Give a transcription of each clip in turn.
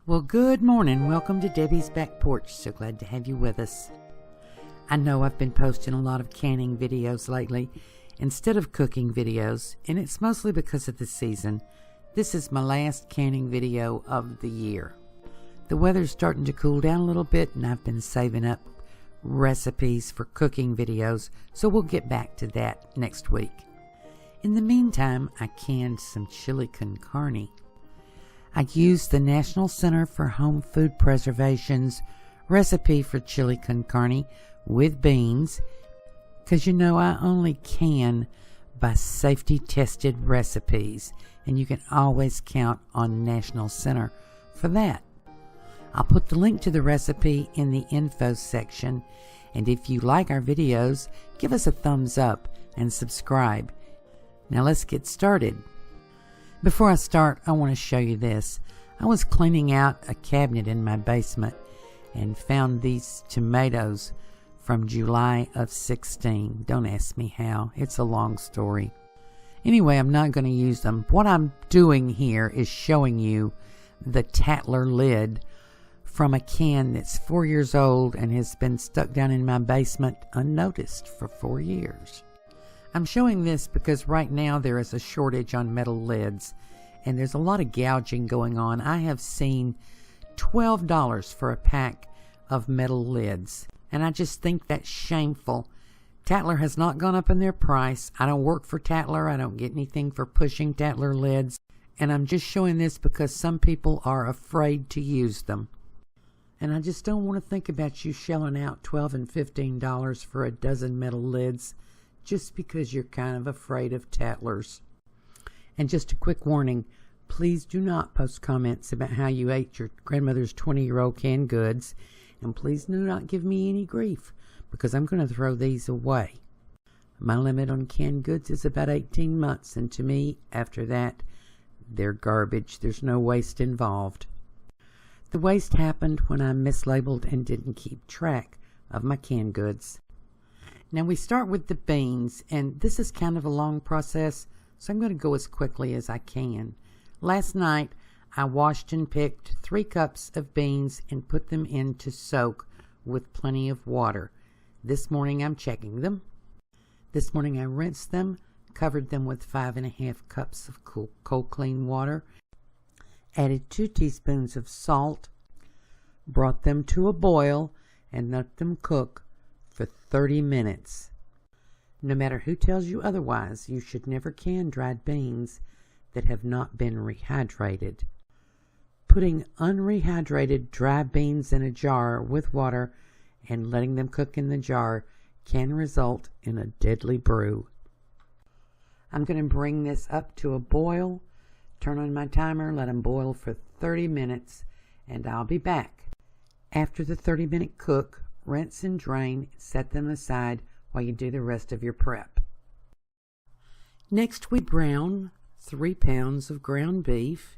Well, good morning. Welcome to Debbie's Back Porch. So glad to have you with us. I know I've been posting a lot of canning videos lately instead of cooking videos, and it's mostly because of the season. This is my last canning video of the year. The weather's starting to cool down a little bit, and I've been saving up recipes for cooking videos, so we'll get back to that next week. In the meantime, I canned some chili con carne. I used the National Center for Home Food Preservation's recipe for chili con carne with beans, because you know I only can by safety tested recipes, and you can always count on National Center for that. I'll put the link to the recipe in the info section, and if you like our videos, give us a thumbs up and subscribe. Now let's get started. Before I start, I want to show you this. I was cleaning out a cabinet in my basement and found these tomatoes from July of 16. Don't ask me how. It's a long story. Anyway, I'm not going to use them. What I'm doing here is showing you the Tatler lid from a can that's 4 years old and has been stuck down in my basement unnoticed for 4 years. I'm showing this because right now there is a shortage on metal lids, and there's a lot of gouging going on. I have seen $12 for a pack of metal lids, and I just think that's shameful. Tatler has not gone up in their price. I don't work for Tatler. I don't get anything for pushing Tatler lids, and I'm just showing this because some people are afraid to use them. And I just don't want to think about you shelling out $12 and $15 for a dozen metal lids just because you're kind of afraid of Tatlers. And just a quick warning, please do not post comments about how you ate your grandmother's 20-year-old canned goods, and please do not give me any grief because I'm going to throw these away. My limit on canned goods is about 18 months, and to me, after that, they're garbage. There's no waste involved. The waste happened when I mislabeled and didn't keep track of my canned goods. Now we start with the beans, and this is kind of a long process, so I'm going to go as quickly as I can. Last night, I washed and picked 3 cups of beans and put them in to soak with plenty of water. This morning, I'm checking them. This morning, I rinsed them, covered them with 5½ cups of cold clean water, added 2 teaspoons of salt, brought them to a boil, and let them cook for 30 minutes. No matter who tells you otherwise, you should never can dried beans that have not been rehydrated. Putting unrehydrated dry beans in a jar with water and letting them cook in the jar can result in a deadly brew. I'm going to bring this up to a boil, turn on my timer, let them boil for 30 minutes, and I'll be back. After the 30-minute cook, rinse and drain, set them aside while you do the rest of your prep. Next, we brown 3 pounds of ground beef.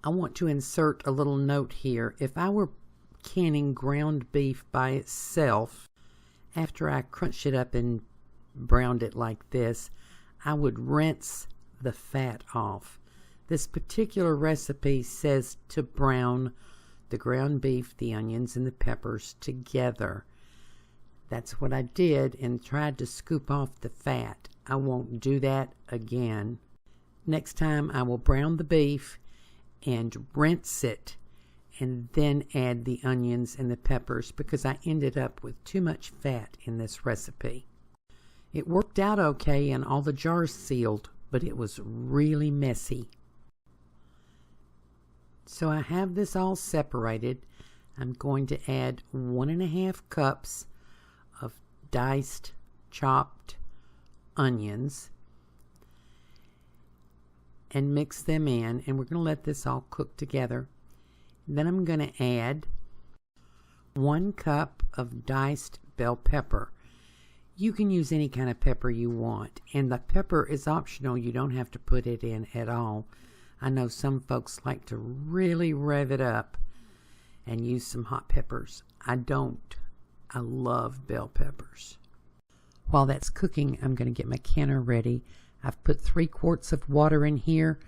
I want to insert a little note here. If I were canning ground beef by itself, after I crunched it up and browned it like this, I would rinse the fat off. This particular recipe says to brown the ground beef, the onions, and the peppers together. That's what I did and tried to scoop off the fat. I won't do that again. Next time I will brown the beef and rinse it and then add the onions and the peppers because I ended up with too much fat in this recipe. It worked out okay and all the jars sealed, but it was really messy. So I have this all separated. I'm going to add 1½ cups of diced, chopped onions and mix them in, and we're going to let this all cook together. Then I'm going to add 1 cup of diced bell pepper. You can use any kind of pepper you want, and the pepper is optional. You don't have to put it in at all. I know some folks like to really rev it up and use some hot peppers. I don't. I love bell peppers. While that's cooking, I'm going to get my canner ready. I've put 3 quarts of water in here.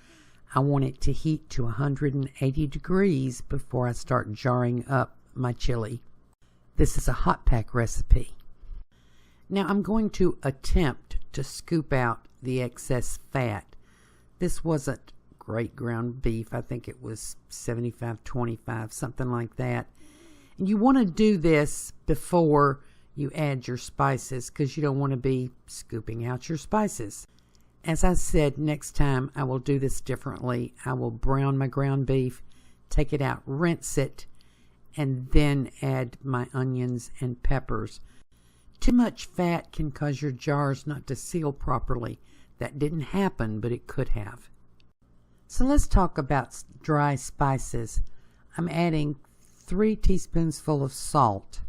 I want it to heat to 180 degrees before I start jarring up my chili. This is a hot pack recipe. Now I'm going to attempt to scoop out the excess fat. This wasn't great ground beef. I think it was 75-25, something like that. And you want to do this before you add your spices because you don't want to be scooping out your spices. As I said, next time I will do this differently. I will brown my ground beef, take it out, rinse it, and then add my onions and peppers. Too much fat can cause your jars not to seal properly. That didn't happen, but it could have. So let's talk about dry spices. I'm adding 3 teaspoonsful of salt.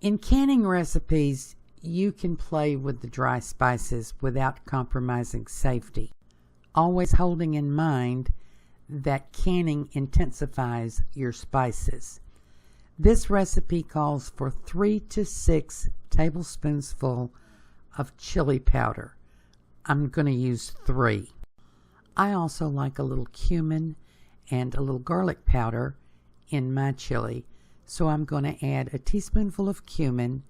In canning recipes, you can play with the dry spices without compromising safety, always holding in mind that canning intensifies your spices. This recipe calls for 3 to 6 tablespoonsful of chili powder. I'm going to use 3. I also like a little cumin and a little garlic powder in my chili, so I'm going to add a teaspoonful of cumin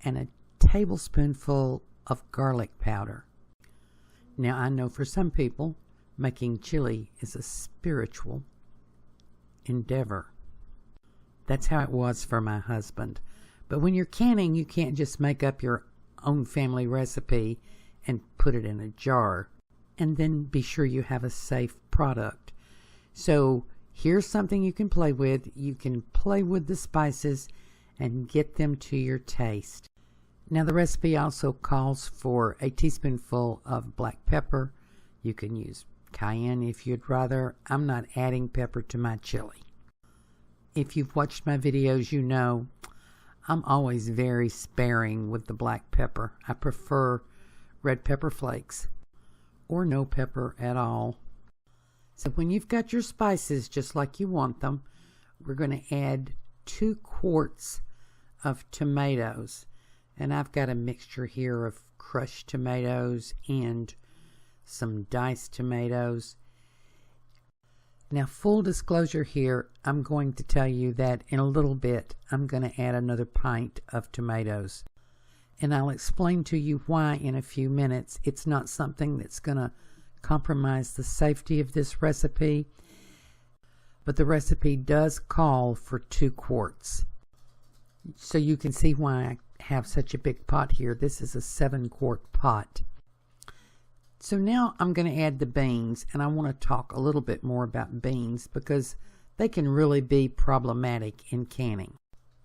and a tablespoonful of garlic powder. Now I know for some people making chili is a spiritual endeavor. That's how it was for my husband. But when you're canning, you can't just make up your own family recipe and put it in a jar and then be sure you have a safe product. So here's something you can play with. You can play with the spices and get them to your taste. Now the recipe also calls for a teaspoonful of black pepper. You can use cayenne if you'd rather. I'm not adding pepper to my chili. If you've watched my videos, you know I'm always very sparing with the black pepper. I prefer red pepper flakes or no pepper at all. So when you've got your spices just like you want them, we're going to add 2 quarts of tomatoes. And I've got a mixture here of crushed tomatoes and some diced tomatoes. Now, full disclosure here, I'm going to tell you that in a little bit, I'm going to add another pint of tomatoes. And I'll explain to you why in a few minutes. It's not something that's going to compromise the safety of this recipe, but the recipe does call for 2 quarts. So you can see why I have such a big pot here. This is a 7-quart pot. So now I'm going to add the beans, and I want to talk a little bit more about beans because they can really be problematic in canning.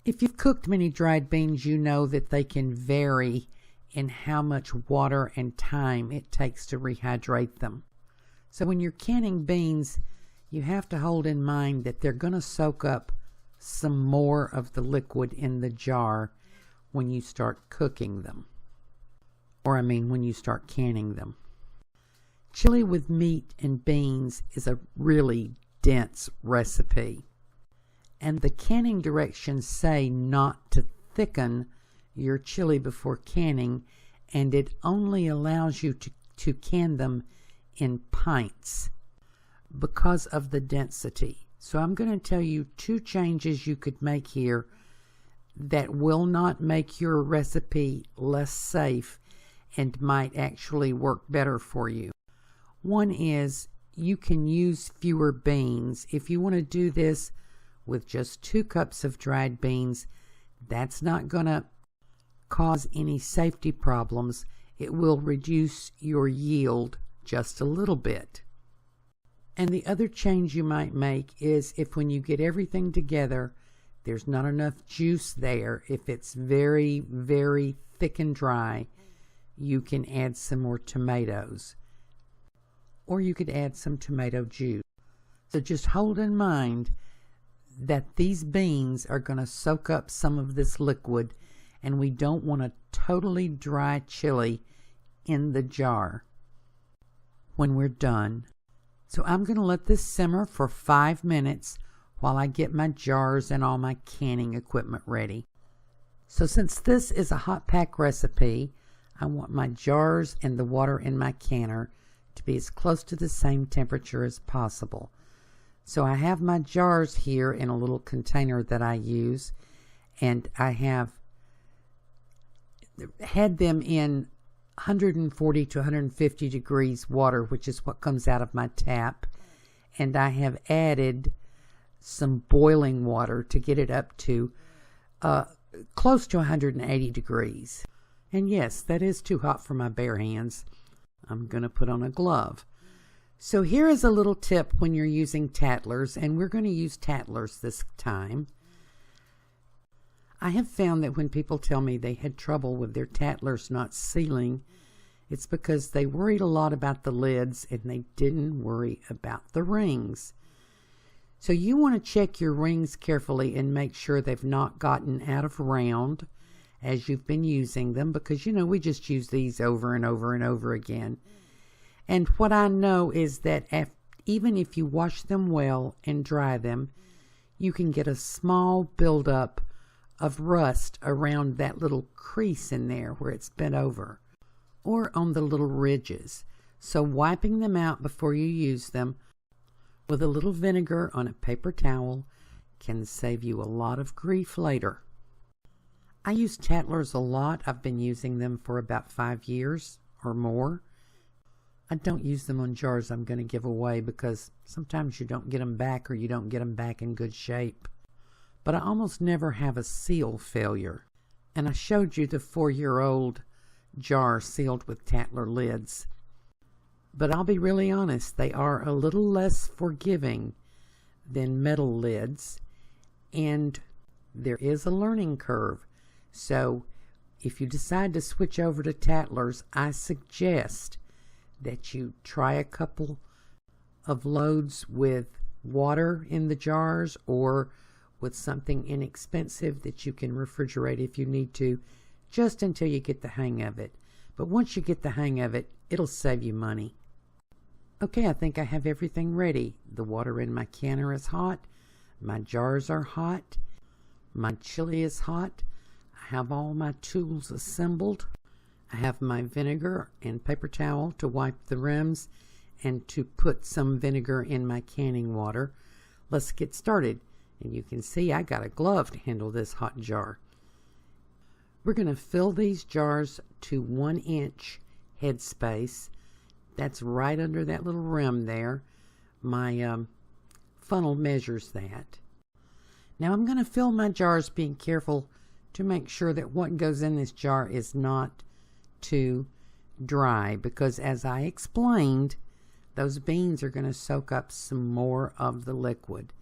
If you've cooked many dried beans, you know that they can vary in how much water and time it takes to rehydrate them. So when you're canning beans, you have to hold in mind that they're going to soak up some more of the liquid in the jar when you start cooking them. Or when you start canning them. Chili with meat and beans is a really dense recipe. And the canning directions say not to thicken your chili before canning, and it only allows you to can them in pints because of the density. So I'm going to tell you 2 changes you could make here that will not make your recipe less safe and might actually work better for you. One is you can use fewer beans. If you want to do this with just 2 cups of dried beans, that's not going to cause any safety problems. It will reduce your yield just a little bit. And the other change you might make is if when you get everything together, there's not enough juice there. If it's very, very thick and dry, you can add some more tomatoes. Or you could add some tomato juice. So just hold in mind that these beans are going to soak up some of this liquid, and we don't want a totally dry chili in the jar when we're done. So I'm going to let this simmer for 5 minutes while I get my jars and all my canning equipment ready. So since this is a hot pack recipe, I want my jars and the water in my canner to be as close to the same temperature as possible. So I have my jars here in a little container that I use, and I have had them in 140 to 150 degrees water, which is what comes out of my tap, and I have added some boiling water to get it up to close to 180 degrees. And yes, that is too hot for my bare hands. I'm going to put on a glove. So here is a little tip when you're using tattlers, and we're going to use tattlers this time. I have found that when people tell me they had trouble with their tattlers not sealing, it's because they worried a lot about the lids and they didn't worry about the rings. So you want to check your rings carefully and make sure they've not gotten out of round as you've been using them, because we just use these over and over and over again. And what I know is that even if you wash them well and dry them, you can get a small buildup of rust around that little crease in there where it's bent over, or on the little ridges. So wiping them out before you use them with a little vinegar on a paper towel can save you a lot of grief later. I use tattlers a lot. I've been using them for about 5 years or more. I don't use them on jars I'm going to give away because sometimes you don't get them back, or you don't get them back in good shape. But I almost never have a seal failure. And I showed you the 4-year-old jar sealed with tattler lids. But I'll be really honest, they are a little less forgiving than metal lids, and there is a learning curve. So if you decide to switch over to tattlers, I suggest that you try a couple of loads with water in the jars, or with something inexpensive that you can refrigerate if you need to, just until you get the hang of it. But once you get the hang of it, it'll save you money. Okay, I think I have everything ready. The water in my canner is hot. My jars are hot. My chili is hot. I have all my tools assembled. I have my vinegar and paper towel to wipe the rims and to put some vinegar in my canning water. Let's get started. And you can see I got a glove to handle this hot jar. We're going to fill these jars to 1 inch headspace. That's right under that little rim there. My funnel measures that. Now I'm going to fill my jars, being careful to make sure that what goes in this jar is not too dry, because as I explained, those beans are going to soak up some more of the liquid.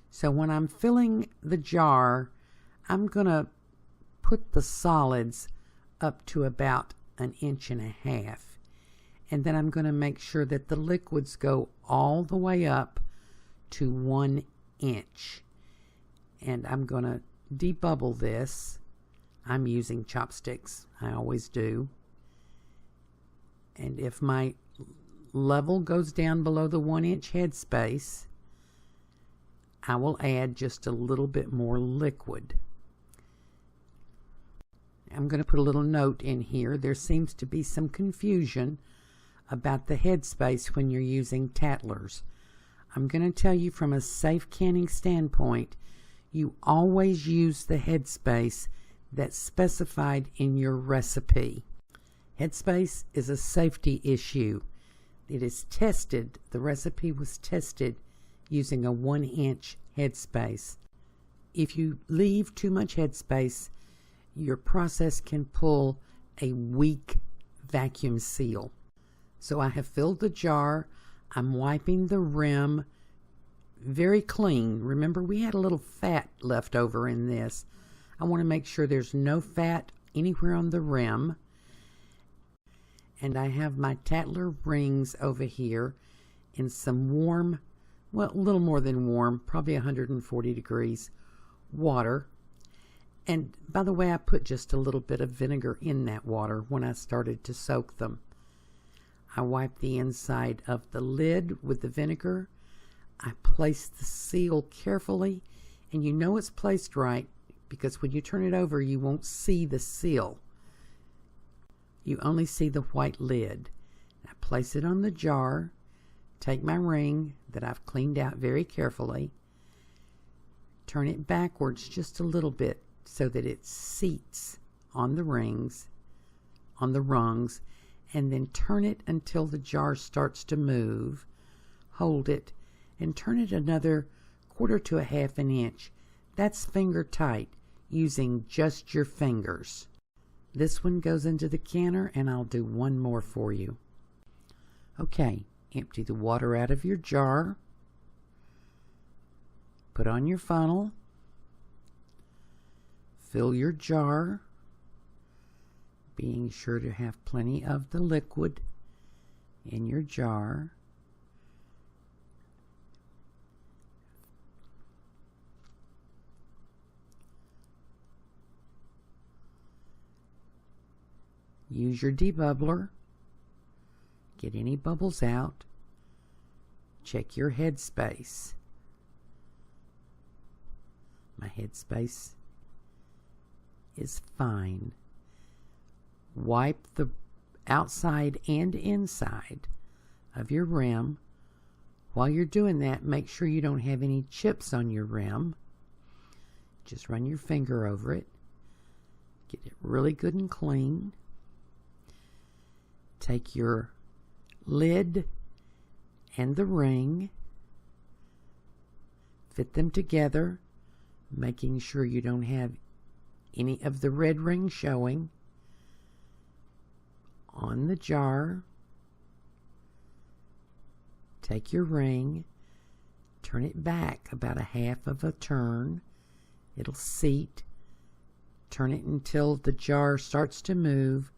So when I'm filling the jar, I'm going to put the solids up to about 1.5 inches. And then I'm going to make sure that the liquids go all the way up to 1 inch. And I'm going to debubble this. I'm using chopsticks. I always do. And if my level goes down below the 1 inch headspace, I will add just a little bit more liquid. I'm going to put a little note in here. There seems to be some confusion about the headspace when you're using tattlers. I'm going to tell you, from a safe canning standpoint, you always use the headspace that's specified in your recipe. Headspace is a safety issue. It is tested. The recipe was tested using a 1 inch headspace. If you leave too much headspace, your process can pull a weak vacuum seal. So I have filled the jar. I'm wiping the rim very clean. Remember, we had a little fat left over in this. I want to make sure there's no fat anywhere on the rim. And I have my tattler rings over here in some warm, well, a little more than warm, probably 140 degrees water. And by the way, I put just a little bit of vinegar in that water when I started to soak them. I wipe the inside of the lid with the vinegar. I place the seal carefully, and you know it's placed right because when you turn it over, you won't see the seal. You only see the white lid. I place it on the jar, take my ring that I've cleaned out very carefully, turn it backwards just a little bit so that it seats on the rungs, and then turn it until the jar starts to move. Hold it and turn it another 1/4 to 1/2 an inch. That's finger tight, using just your fingers. This one goes into the canner, and I'll do one more for you. Okay, empty the water out of your jar. Put on your funnel. Fill your jar, being sure to have plenty of the liquid in your jar. Use your debubbler. Get any bubbles out. Check your headspace. My headspace is fine. Wipe the outside and inside of your rim. While you're doing that, make sure you don't have any chips on your rim. Just run your finger over it. Get it really good and clean. Take your lid and the ring, fit them together, making sure you don't have any of the red ring showing on the jar. Take your ring, turn it back about 1/2 of a turn. It'll seat. Turn it until the jar starts to move,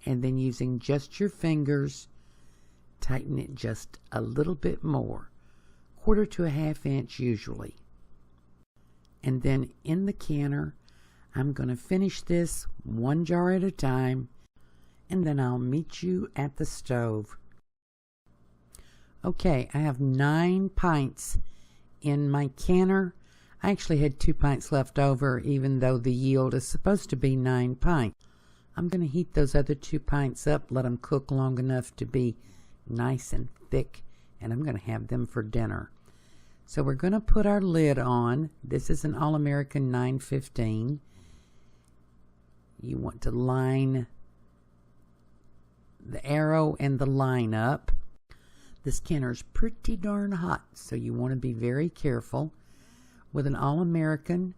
and then using just your fingers, tighten it just a little bit more, 1/4 to 1/2 inch usually. And then in the canner, I'm going to finish this one jar at a time, and then I'll meet you at the stove. Okay, I have 9 pints in my canner. I actually had 2 pints left over, even though the yield is supposed to be 9 pints. I'm going to heat those other 2 pints up, let them cook long enough to be nice and thick, and I'm going to have them for dinner. So we're going to put our lid on. This is an All-American 915. You want to line the arrow and the line up. This canner is pretty darn hot, so you want to be very careful. With an All-American,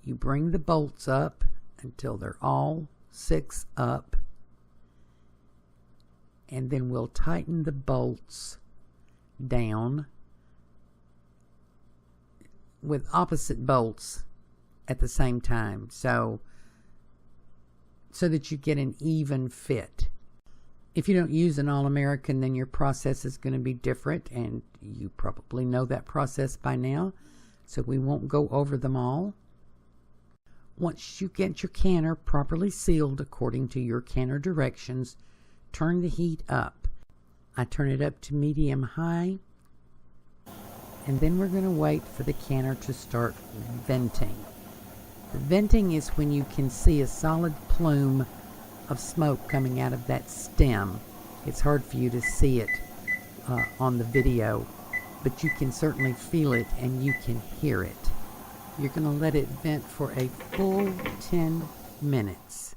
you bring the bolts up until they're all 6 up, and then we'll tighten the bolts down with opposite bolts at the same time, so that you get an even fit. If you don't use an All-American, then your process is going to be different, and you probably know that process by now, so we won't go over them all. Once you get your canner properly sealed according to your canner directions, turn the heat up. I turn it up to medium-high, and then we're going to wait for the canner to start venting. The venting is when you can see a solid plume of smoke coming out of that stem. It's hard for you to see it on the video, but you can certainly feel it and you can hear it. You're going to let it vent for a full 10 minutes.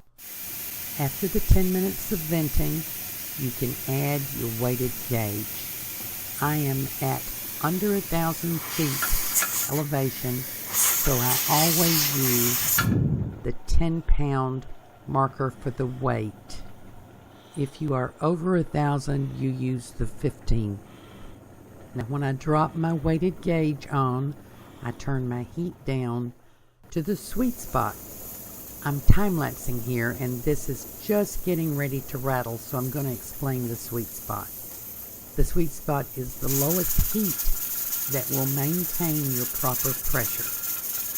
After the 10 minutes of venting, you can add your weighted gauge. I am at under 1,000 feet elevation, so I always use the 10-pound marker for the weight. If you are over 1,000, you use the 15. Now when I drop my weighted gauge on, I turn my heat down to the sweet spot. I'm time-lapsing here, and this is just getting ready to rattle, so I'm going to explain the sweet spot. The sweet spot is the lowest heat that will maintain your proper pressure.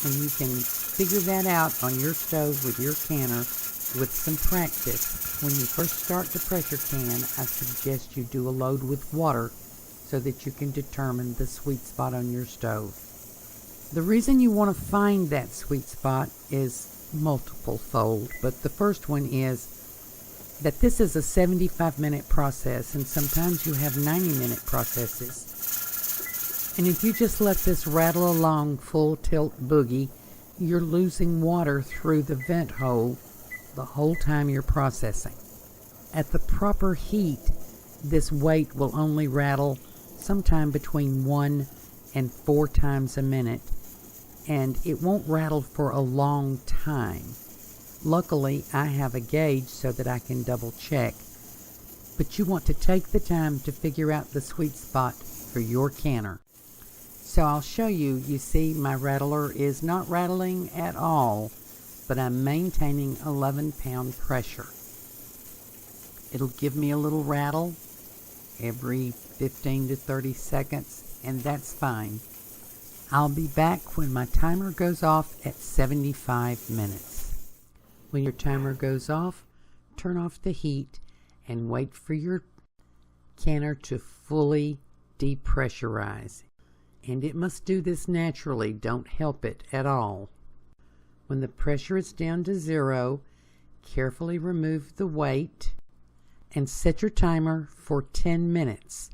And you can figure that out on your stove with your canner with some practice. When you first start the pressure can, I suggest you do a load with water so that you can determine the sweet spot on your stove. The reason you want to find that sweet spot is multiple fold, but the first one is that this is a 75-minute process, and sometimes you have 90-minute processes. And if you just let this rattle along full tilt boogie, you're losing water through the vent hole the whole time you're processing. At the proper heat, this weight will only rattle sometime between 1 and 4 times a minute, and it won't rattle for a long time. Luckily, I have a gauge so that I can double check, but you want to take the time to figure out the sweet spot for your canner. So I'll show you. You see, my rattler is not rattling at all, but I'm maintaining 11-pound pressure. It'll give me a little rattle every 15 to 30 seconds, and that's fine. I'll be back when my timer goes off at 75 minutes. When your timer goes off, turn off the heat and wait for your canner to fully depressurize. And it must do this naturally. Don't help it at all. When the pressure is down to 0, carefully remove the weight and set your timer for 10 minutes.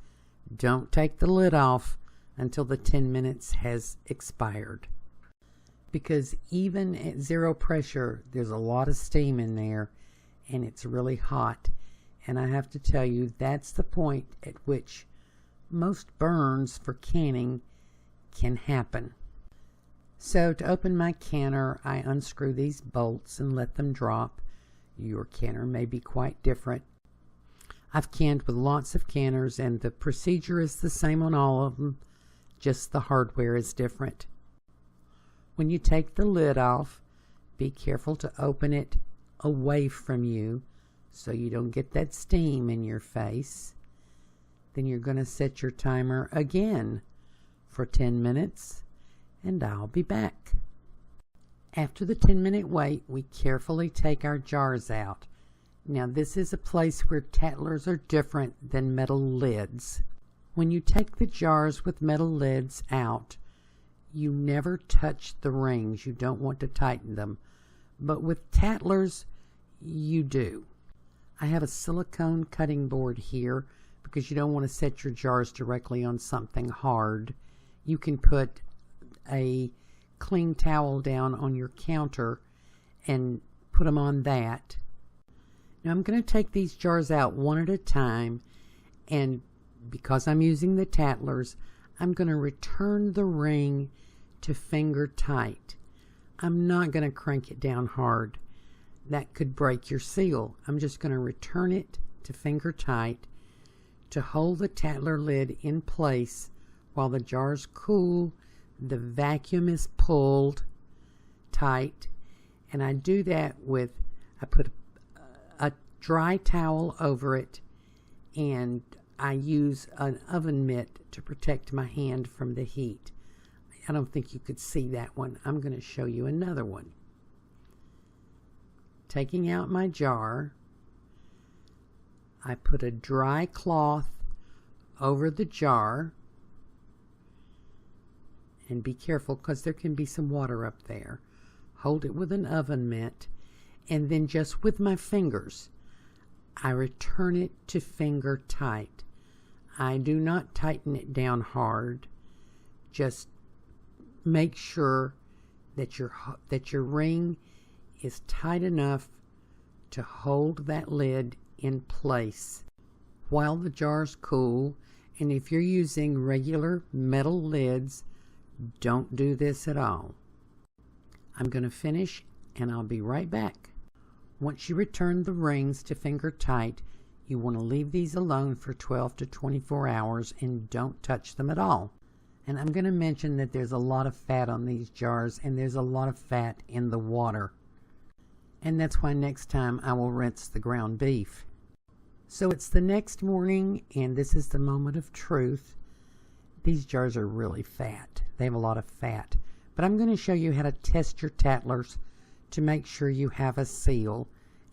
Don't take the lid off until the 10 minutes has expired. Because even at 0 pressure, there's a lot of steam in there, and it's really hot. And I have to tell you, that's the point at which most burns for canning can happen. So to open my canner, I unscrew these bolts and let them drop. Your canner may be quite different. I've canned with lots of canners, and the procedure is the same on all of them, just the hardware is different. When you take the lid off, be careful to open it away from you so you don't get that steam in your face. Then you're going to set your timer again for 10 minutes, and I'll be back. After the 10-minute wait, we carefully take our jars out. Now, this is a place where tattlers are different than metal lids. When you take the jars with metal lids out, you never touch the rings. You don't want to tighten them. But with tattlers, you do. I have a silicone cutting board here because you don't want to set your jars directly on something hard. You can put a clean towel down on your counter and put them on that. Now I'm going to take these jars out one at a time, and because I'm using the tattlers, I'm going to return the ring to finger tight. I'm not going to crank it down hard. That could break your seal. I'm just going to return it to finger tight to hold the tattler lid in place while the jars cool. The vacuum is pulled tight, and I do that with, I put a dry towel over it, and I use an oven mitt to protect my hand from the heat. I don't think you could see that one. I'm going to show you another one. Taking out my jar, I put a dry cloth over the jar, and be careful because there can be some water up there. Hold it with an oven mitt, and then just with my fingers, I return it to finger tight. I do not tighten it down hard. Just make sure that your ring is tight enough to hold that lid in place while the jars cool. And if you're using regular metal lids, don't do this at all. I'm going to finish, and I'll be right back. Once you return the rings to finger tight, you want to leave these alone for 12 to 24 hours and don't touch them at all. And I'm going to mention that there's a lot of fat on these jars, and there's a lot of fat in the water. And that's why next time I will rinse the ground beef. So it's the next morning, and this is the moment of truth. These jars are really fat. They have a lot of fat. But I'm going to show you how to test your tattlers to make sure you have a seal.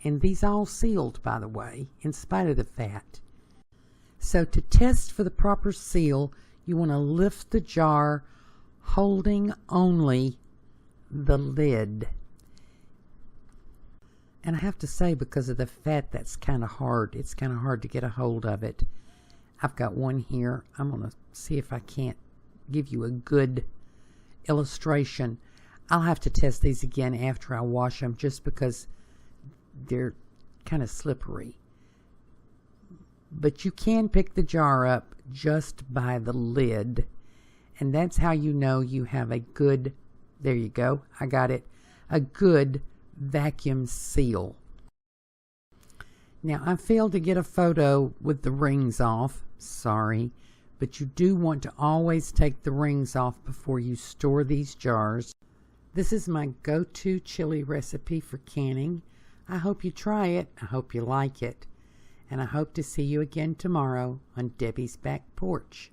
And these all sealed, by the way, in spite of the fat. So to test for the proper seal, you want to lift the jar holding only the lid. And I have to say, because of the fat, that's kind of hard. It's kind of hard to get a hold of it. I've got one here. I'm going to see if I can't give you a good illustration. I'll have to test these again after I wash them, just because they're kind of slippery. But you can pick the jar up just by the lid, and that's how you know you have a good, there you go, I got it, a good vacuum seal. Now, I failed to get a photo with the rings off, sorry, but you do want to always take the rings off before you store these jars. This is my go-to chili recipe for canning. I hope you try it. I hope you like it. And I hope to see you again tomorrow on Debbie's Back Porch.